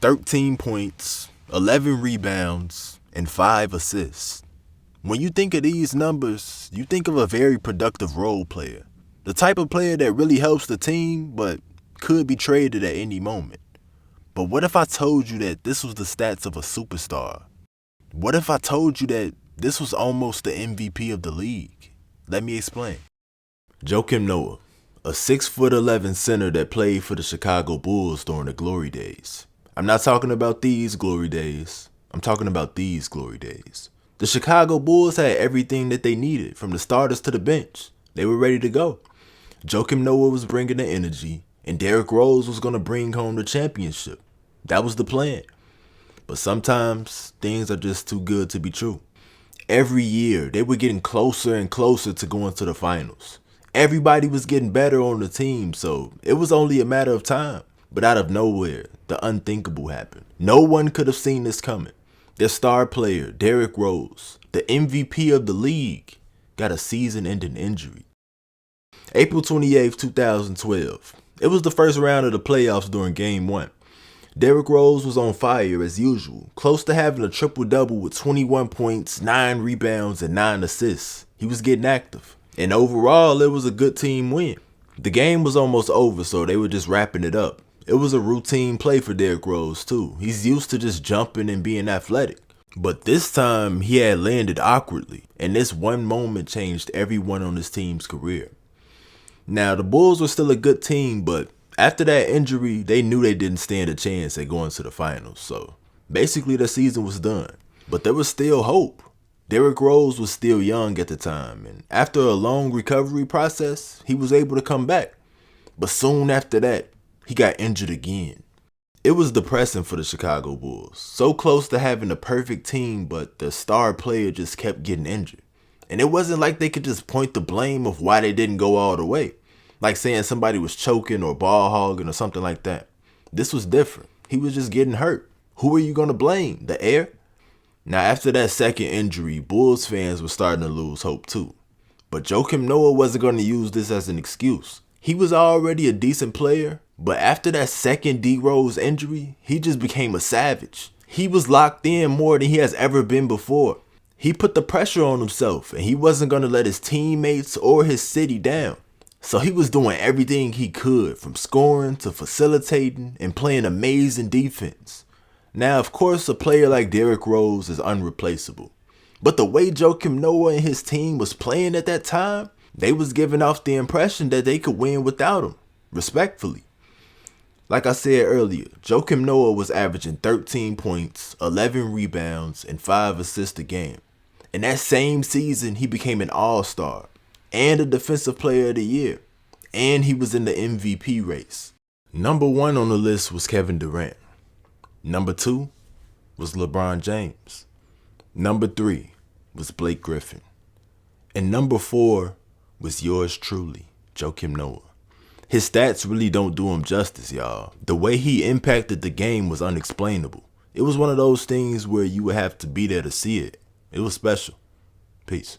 13 points, 11 rebounds, and 5 assists. When you think of these numbers, you think of a very productive role player. The type of player that really helps the team, but could be traded at any moment. But what if I told you that this was the stats of a superstar? What if I told you that this was almost the MVP of the league? Let me explain. Joakim Noah, a 6'11" center that played for the Chicago Bulls during the glory days. I'm not talking about these glory days. I'm talking about these glory days. The Chicago Bulls had everything that they needed, from the starters to the bench. They were ready to go. Joakim Noah was bringing the energy, and Derrick Rose was going to bring home the championship. That was the plan. But sometimes things are just too good to be true. Every year, they were getting closer and closer to going to the finals. Everybody was getting better on the team, so it was only a matter of time. But out of nowhere, the unthinkable happened. No one could have seen this coming. Their star player, Derrick Rose, the MVP of the league, got a season-ending injury. April 28, 2012. It was the first round of the playoffs during Game 1. Derrick Rose was on fire as usual, close to having a triple-double with 21 points, 9 rebounds, and 9 assists. He was getting active. And overall, it was a good team win. The game was almost over, so they were just wrapping it up. It was a routine play for Derrick Rose too. He's used to just jumping and being athletic. But this time, he had landed awkwardly, and this one moment changed everyone on his team's career. Now, the Bulls were still a good team, but after that injury, they knew they didn't stand a chance at going to the finals. So basically, the season was done. But there was still hope. Derrick Rose was still young at the time, and after a long recovery process, he was able to come back. But soon after that, he got injured again. It was depressing for the Chicago Bulls. So close to having a perfect team, but the star player just kept getting injured. And it wasn't like they could just point the blame of why they didn't go all the way. Like saying somebody was choking or ball hogging or something like that. This was different. He was just getting hurt. Who are you going to blame? The air? Now, after that second injury, Bulls fans were starting to lose hope too. But Joakim Noah wasn't going to use this as an excuse. He was already a decent player, but after that second D-Rose injury, he just became a savage. He was locked in more than he has ever been before. He put the pressure on himself, and he wasn't going to let his teammates or his city down. So he was doing everything he could, from scoring to facilitating and playing amazing defense. Now, of course, a player like Derrick Rose is unreplaceable. But the way Joakim Noah and his team was playing at that time, they was giving off the impression that they could win without him, respectfully. Like I said earlier, Joakim Noah was averaging 13 points, 11 rebounds, and 5 assists a game. In that same season, he became an all-star and a defensive player of the year, and he was in the MVP race. Number 1 on the list was Kevin Durant. Number 2 was LeBron James. Number 3 was Blake Griffin. And number 4 was yours truly, Joakim Noah. His stats really don't do him justice, y'all. The way he impacted the game was unexplainable. It was one of those things where you would have to be there to see it. It was special. Peace.